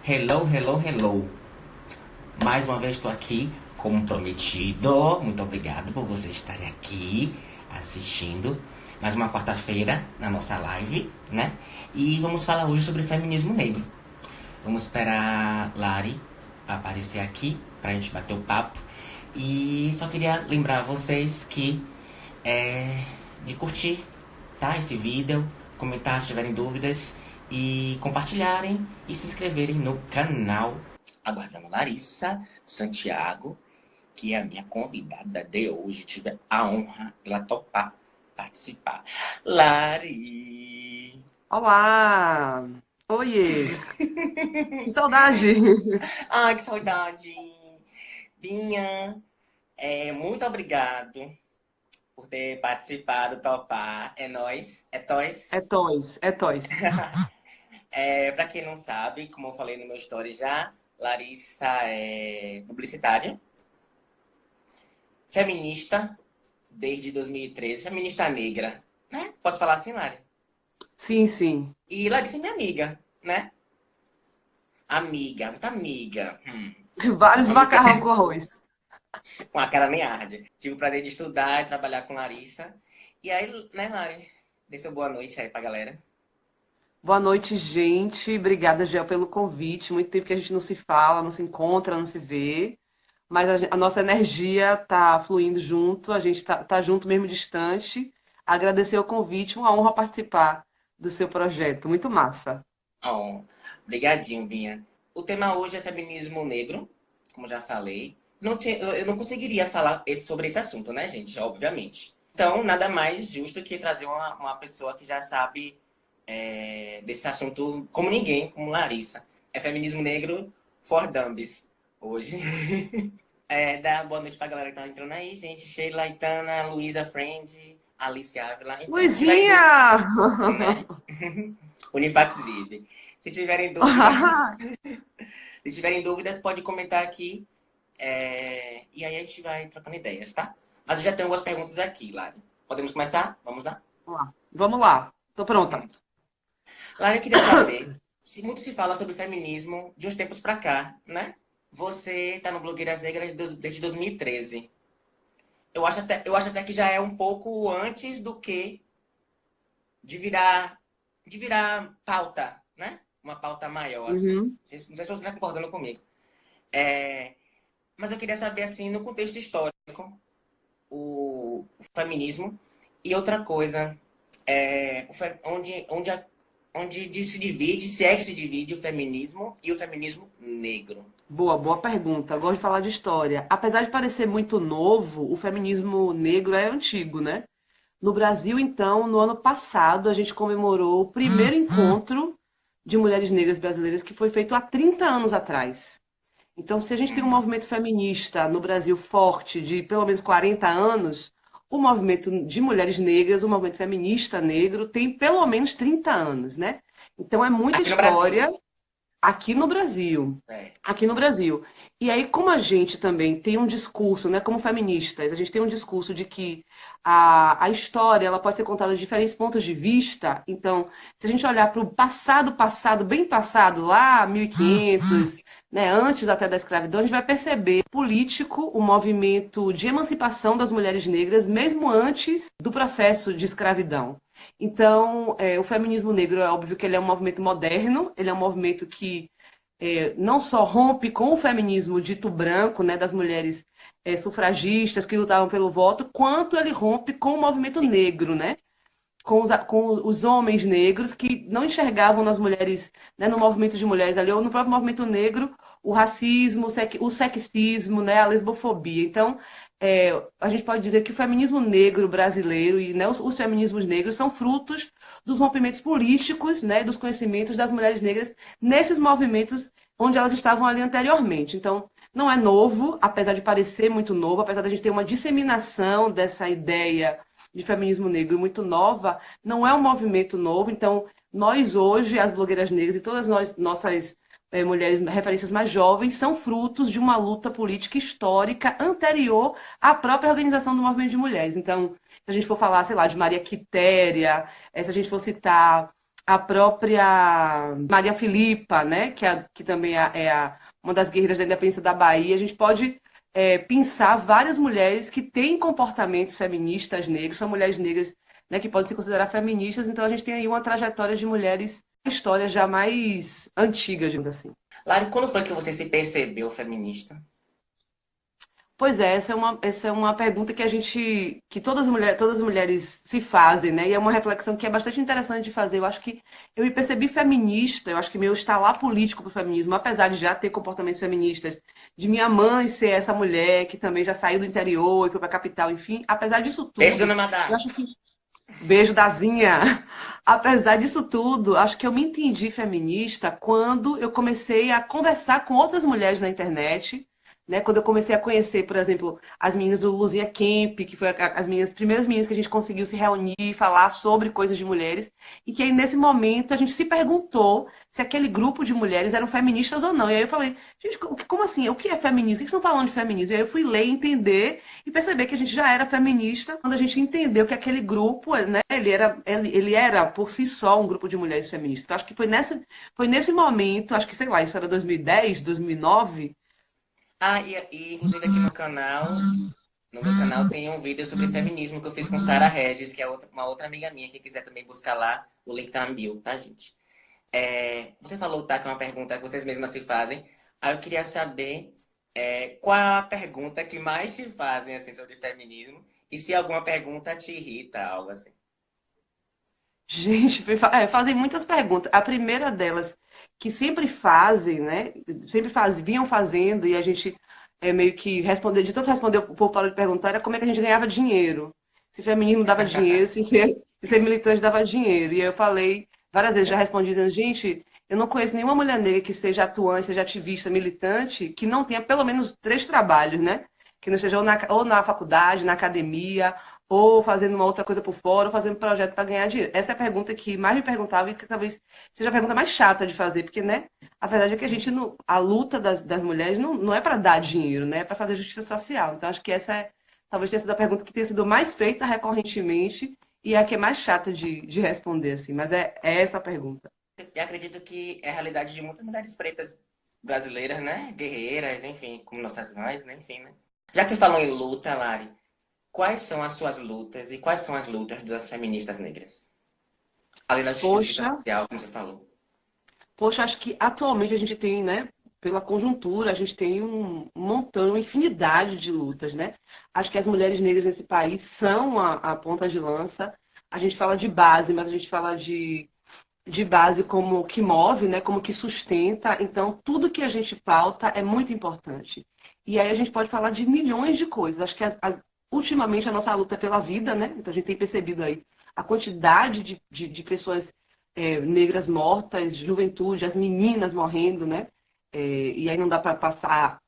Hello, hello, hello. Mais uma vez estou aqui, como prometido. Muito obrigado por você estar aqui assistindo. Mais uma quarta-feira na nossa live, né? E vamos falar hoje sobre feminismo negro. Vamos esperar Lari aparecer aqui pra gente bater o papo. E só queria lembrar vocês que de curtir, tá? Esse vídeo, comentar se tiverem dúvidas e compartilharem e se inscreverem no canal. Aguardando Larissa Santiago, que é a minha convidada de hoje. Tive a honra de ela topar participar. Lari! Olá! Oiê! Que saudade! Ai, que saudade! Binha, muito obrigado por ter participado, topar. É nóis, é tois. É toys, é toys. Pra quem não sabe, como eu falei no meu story já, Larissa é publicitária, feminista desde 2013, feminista negra, né? Posso falar assim, Lari? Sim, sim. E Larissa é minha amiga, né? Amiga, muita amiga. Vários Amiga macarrão com arroz. com a cara nem arde. Tive o prazer de estudar e trabalhar com Larissa. E aí, né, Lari? Dê seu boa noite aí pra galera. Boa noite, gente. Obrigada, Gel, pelo convite. Muito tempo que a gente não se fala, não se encontra, não se vê. Mas a nossa energia tá fluindo junto, a gente tá junto mesmo distante. Agradecer o convite, uma honra participar do seu projeto. Muito massa. Oh, brigadinho, Binha. O tema hoje é feminismo negro, como já falei. Eu não conseguiria falar sobre esse assunto, né, gente? Obviamente. Então, nada mais justo que trazer uma pessoa que já sabe desse assunto como ninguém, como Larissa. É feminismo negro for dummies hoje. Dá boa noite pra galera que tá entrando aí, gente. Sheila, Itana, Luísa, Friend, Alice Ávila. Então, se tiverem dúvidas, Luizinha! né? Unifax vive. Se tiverem dúvidas, se tiverem dúvidas, pode comentar aqui. E aí a gente vai trocando ideias, tá? Mas eu já tenho algumas perguntas aqui, Lari. Podemos começar? Vamos lá? Vamos lá. Vamos lá. Tô pronta. Lari, eu queria saber, se muito se fala sobre feminismo de uns tempos pra cá, né? Você tá no Blogueiras Negras desde 2013. Eu acho até que já é um pouco antes do que de virar, de virar pauta, né? Uma pauta maior, assim. Uhum. Não sei se você está concordando comigo. É, mas eu queria saber, assim, no contexto histórico, o feminismo. E outra coisa, onde se divide, se é que se divide o feminismo e o feminismo negro. Boa, boa pergunta. Eu gosto de falar de história. Apesar de parecer muito novo, o feminismo negro é antigo, né? No Brasil, então, no ano passado, a gente comemorou o primeiro encontro de mulheres negras brasileiras que foi feito há 30 anos atrás. Então, se a gente tem um movimento feminista no Brasil forte de pelo menos 40 anos, o movimento de mulheres negras, o movimento feminista negro, tem pelo menos 30 anos, né? Então, é muita Aqui no Brasil. história. Aqui no Brasil. É. Aqui no Brasil. E aí, como a gente também tem um discurso, né, como feministas, a gente tem um discurso de que a história ela pode ser contada de diferentes pontos de vista. Então, se a gente olhar para o passado, passado, bem passado, lá 1500, né, antes até da escravidão, a gente vai perceber político, o movimento de emancipação das mulheres negras, mesmo antes do processo de escravidão. Então, o feminismo negro é óbvio que ele é um movimento moderno, ele é um movimento que não só rompe com o feminismo dito branco, né, das mulheres sufragistas que lutavam pelo voto, quanto ele rompe com o movimento negro, né? Com os homens negros que não enxergavam nas mulheres, né, no movimento de mulheres ali, ou no próprio movimento negro, o racismo, o sexismo, né, a lesbofobia. Então, a gente pode dizer que o feminismo negro brasileiro e, né, os feminismos negros são frutos dos rompimentos políticos, né, dos conhecimentos das mulheres negras nesses movimentos onde elas estavam ali anteriormente. Então, não é novo, apesar de parecer muito novo, apesar de a gente ter uma disseminação dessa ideia de feminismo negro muito nova, não é um movimento novo. Então, nós hoje, as blogueiras negras e todas nossas mulheres referências mais jovens, são frutos de uma luta política histórica anterior à própria organização do movimento de mulheres. Então, se a gente for falar, sei lá, de Maria Quitéria, se a gente for citar a própria Maria Filipa, né, que também uma das guerreiras da independência da Bahia. A gente pode pensar várias mulheres que têm comportamentos feministas negros, são mulheres negras, né, que podem se considerar feministas, então a gente tem aí uma trajetória de mulheres, história já mais antiga, digamos assim. Lari, quando foi que você se percebeu feminista? Pois é, essa é uma pergunta que todas as mulheres se fazem, né? E é uma reflexão que é bastante interessante de fazer. Eu acho que eu me percebi feminista, eu acho que meu estalar político para o feminismo, apesar de já ter comportamentos feministas, de minha mãe ser essa mulher que também já saiu do interior e foi para a capital, enfim, apesar disso Beijo, tudo, dona Madá. eu acho que beijo Dazinha. Apesar disso tudo, acho que eu me entendi feminista quando eu comecei a conversar com outras mulheres na internet, né? Quando eu comecei a conhecer, por exemplo, as meninas do Luzinha Camp, que foi as minhas primeiras meninas que a gente conseguiu se reunir e falar sobre coisas de mulheres, e que aí nesse momento a gente se perguntou se aquele grupo de mulheres eram feministas ou não. E aí eu falei, gente, como assim? O que é feminismo? O que vocês estão falando de feminismo? E aí eu fui ler, entender e perceber que a gente já era feminista quando a gente entendeu que aquele grupo, né, ele era por si só um grupo de mulheres feministas. Então, acho que foi nesse momento, acho que, sei lá, isso era 2010, 2009. Ah, e inclusive aqui no meu canal tem um vídeo sobre feminismo que eu fiz com Sara Regis, que é uma outra amiga minha, que quiser também buscar lá, o link tá na bio, tá, gente? Você falou, tá, que é uma pergunta que vocês mesmas se fazem. Aí eu queria saber qual é a pergunta que mais te fazem, assim, sobre feminismo, e se alguma pergunta te irrita, algo assim. Gente, fazem muitas perguntas. A primeira delas, que sempre fazem, né? Vinham fazendo, e a gente meio que responder, de tanto responder, o povo parou de perguntar, era como é que a gente ganhava dinheiro. Se feminismo dava dinheiro, se ser militante dava dinheiro. E eu falei, várias vezes já respondi dizendo, gente, eu não conheço nenhuma mulher negra que seja atuante, seja ativista, militante, que não tenha pelo menos 3 trabalhos, né? Que não esteja ou na faculdade, na academia, ou fazendo uma outra coisa por fora, ou fazendo projeto para ganhar dinheiro. Essa é a pergunta que mais me perguntava e que talvez seja a pergunta mais chata de fazer, porque, né, a verdade é que a luta das mulheres não é para dar dinheiro, né, é para fazer justiça social. Então, acho que talvez tenha sido a pergunta que tenha sido mais feita recorrentemente e a que é mais chata de responder, assim, mas é essa a pergunta. E acredito que é a realidade de muitas mulheres pretas brasileiras, né? Guerreiras, enfim, como nossas mães, né? Enfim, né? Já que você falou em luta, Lari, quais são as suas lutas e quais são as lutas das feministas negras? Além da justiça Poxa, social, como você falou. Poxa, acho que atualmente a gente tem, né, pela conjuntura, a gente tem um montão, uma infinidade de lutas, né? Acho que as mulheres negras nesse país são a ponta de lança. A gente fala de base, mas a gente fala de base como que move, né, como que sustenta. Então, tudo que a gente pauta é muito importante. E aí a gente pode falar de milhões de coisas. Acho que ultimamente a nossa luta é pela vida, né? Então a gente tem percebido aí a quantidade de pessoas negras mortas, juventude, as meninas morrendo, né? E aí não dá para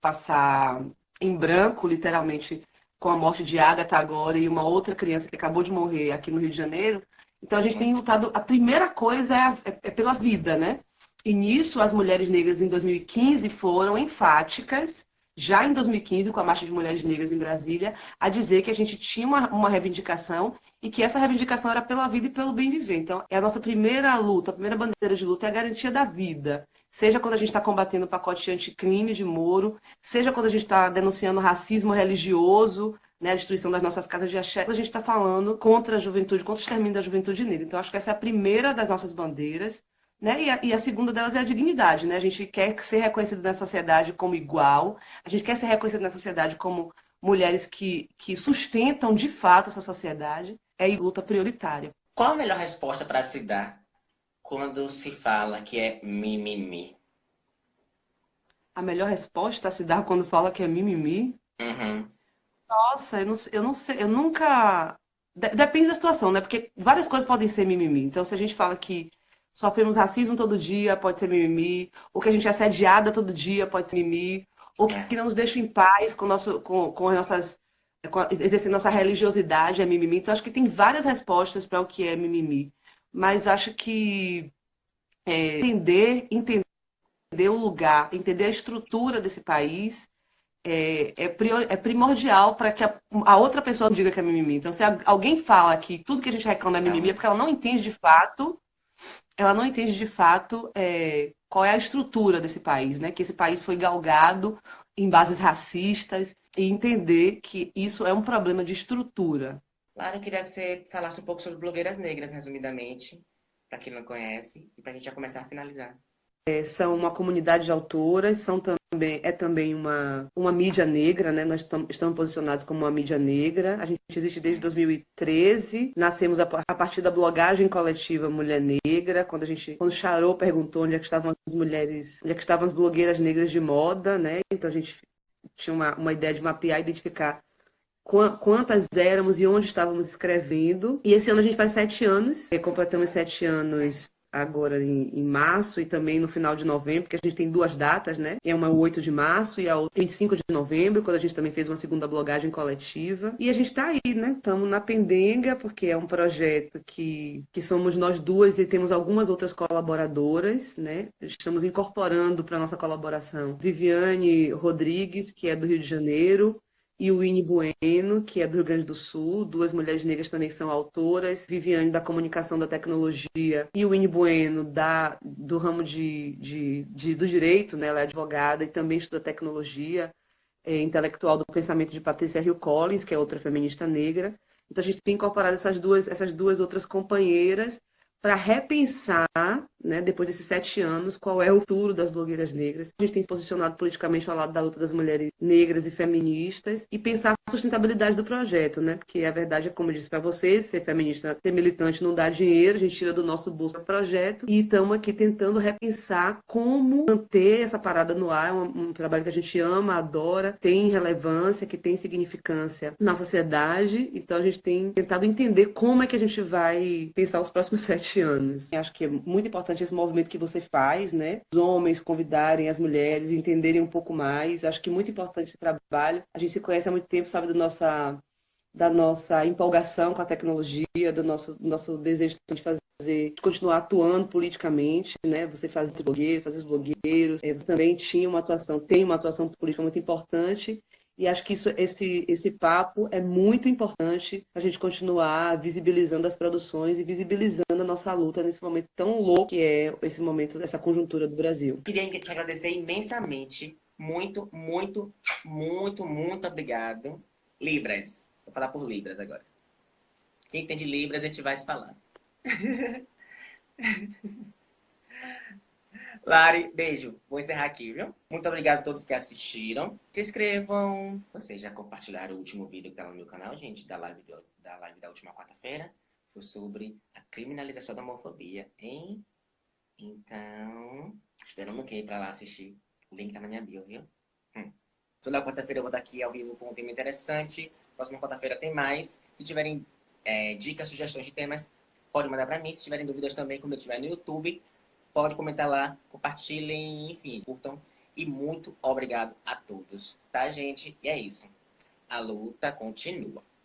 passar em branco, literalmente, com a morte de Agatha agora e uma outra criança que acabou de morrer aqui no Rio de Janeiro. Então a gente tem lutado, a primeira coisa é pela vida, né? E nisso as mulheres negras em 2015 foram enfáticas, já em 2015, com a Marcha de Mulheres Negras em Brasília, a dizer que a gente tinha uma reivindicação e que essa reivindicação era pela vida e pelo bem viver. Então, é a nossa primeira luta, a primeira bandeira de luta é a garantia da vida. Seja quando a gente está combatendo o pacote anticrime de Moro, seja quando a gente está denunciando racismo religioso, né, a destruição das nossas casas de axé, a gente está falando contra a juventude, contra o extermínio da juventude negra. Então, acho que essa é a primeira das nossas bandeiras. Né? E a segunda delas é a dignidade, né? A gente quer ser reconhecido na sociedade como igual, a gente quer ser reconhecido na sociedade como mulheres que sustentam de fato essa sociedade, é a luta prioritária. Qual a melhor resposta para se dar quando se fala que é mimimi? A melhor resposta a se dar quando fala que é mimimi? Uhum. Nossa, eu não sei, eu nunca... Depende da situação, né? Porque várias coisas podem ser mimimi. Então, se a gente fala que sofremos racismo todo dia, pode ser mimimi. Ou que a gente é assediada todo dia, pode ser mimimi. Ou que não nos deixa em paz com as nossas... exercendo nossa religiosidade, é mimimi. Então, acho que tem várias respostas para o que é mimimi. Mas acho que entender o lugar, entender a estrutura desse país é primordial para que a outra pessoa não diga que é mimimi. Então, se alguém fala que tudo que a gente reclama é mimimi, é porque ela não entende de fato ela não entende de fato qual é a estrutura desse país, né? Que esse país foi galgado em bases racistas e entender que isso é um problema de estrutura. Claro, eu queria que você falasse um pouco sobre blogueiras negras, resumidamente, para quem não conhece, e para a gente já começar a finalizar. São uma comunidade de autoras, é também uma mídia negra, né? Nós estamos posicionados como uma mídia negra. A gente existe desde 2013. Nascemos a partir da blogagem coletiva Mulher Negra, quando o Charot perguntou onde é que estavam as mulheres, onde é que estavam as blogueiras negras de moda, né? Então a gente tinha uma ideia de mapear, identificar quantas éramos e onde estávamos escrevendo. E esse ano a gente faz 7 anos, completamos 7 anos agora em março e também no final de novembro, porque a gente tem duas datas, né? É uma 8 de março e a outra 25 de novembro, quando a gente também fez uma segunda blogagem coletiva. E a gente está aí, né? Estamos na pendenga, porque é um projeto que somos nós duas e temos algumas outras colaboradoras, né? Estamos incorporando para a nossa colaboração Viviane Rodrigues, que é do Rio de Janeiro, e o Winnie Bueno, que é do Rio Grande do Sul, duas mulheres negras também que são autoras, Viviane da comunicação da tecnologia e o Winnie Bueno do ramo do direito, né? Ela é advogada e também estuda tecnologia, intelectual do pensamento de Patrícia Hill Collins, que é outra feminista negra. Então a gente tem incorporado essas duas outras companheiras para repensar, né, depois desses 7 anos, qual é o futuro das blogueiras negras. A gente tem se posicionado politicamente ao lado da luta das mulheres negras e feministas e pensar a sustentabilidade do projeto, né? Porque a verdade é, como eu disse para vocês, ser feminista, ser militante não dá dinheiro, a gente tira do nosso bolso o projeto e estamos aqui tentando repensar como manter essa parada no ar, um trabalho que a gente ama, adora, tem relevância, que tem significância na sociedade. Então a gente tem tentado entender como é que a gente vai pensar os próximos 7 anos. Eu acho que é muito importante esse movimento que você faz, né? Os homens convidarem as mulheres, entenderem um pouco mais. Eu acho que é muito importante esse trabalho. A gente se conhece há muito tempo, sabe da nossa empolgação com a tecnologia, do nosso desejo de fazer, de continuar atuando politicamente, né? Você faz blogueiro, faz os blogueiros. Você também tem uma atuação política muito importante. E acho que esse papo é muito importante para a gente continuar visibilizando as produções e visibilizando a nossa luta nesse momento tão louco que é esse momento, essa conjuntura do Brasil. Queria te agradecer imensamente. Muito, muito, muito, muito obrigado. Libras. Vou falar por Libras agora. Quem tem de Libras, a gente vai se falar. Lari, beijo. Vou encerrar aqui, viu? Muito obrigado a todos que assistiram. Se inscrevam. Vocês já compartilharam o último vídeo que tá no meu canal, gente, da live da última quarta-feira. Foi sobre a criminalização da homofobia, hein? Então, esperando o quê pra lá assistir? O link tá na minha bio, viu? Toda quarta-feira eu vou estar aqui ao vivo com um tema interessante. Próxima quarta-feira tem mais. Se tiverem dicas, sugestões de temas, pode mandar pra mim. Se tiverem dúvidas também, quando eu estiver no YouTube, pode comentar lá, compartilhem, enfim, curtam. E muito obrigado a todos, tá, gente? E é isso. A luta continua.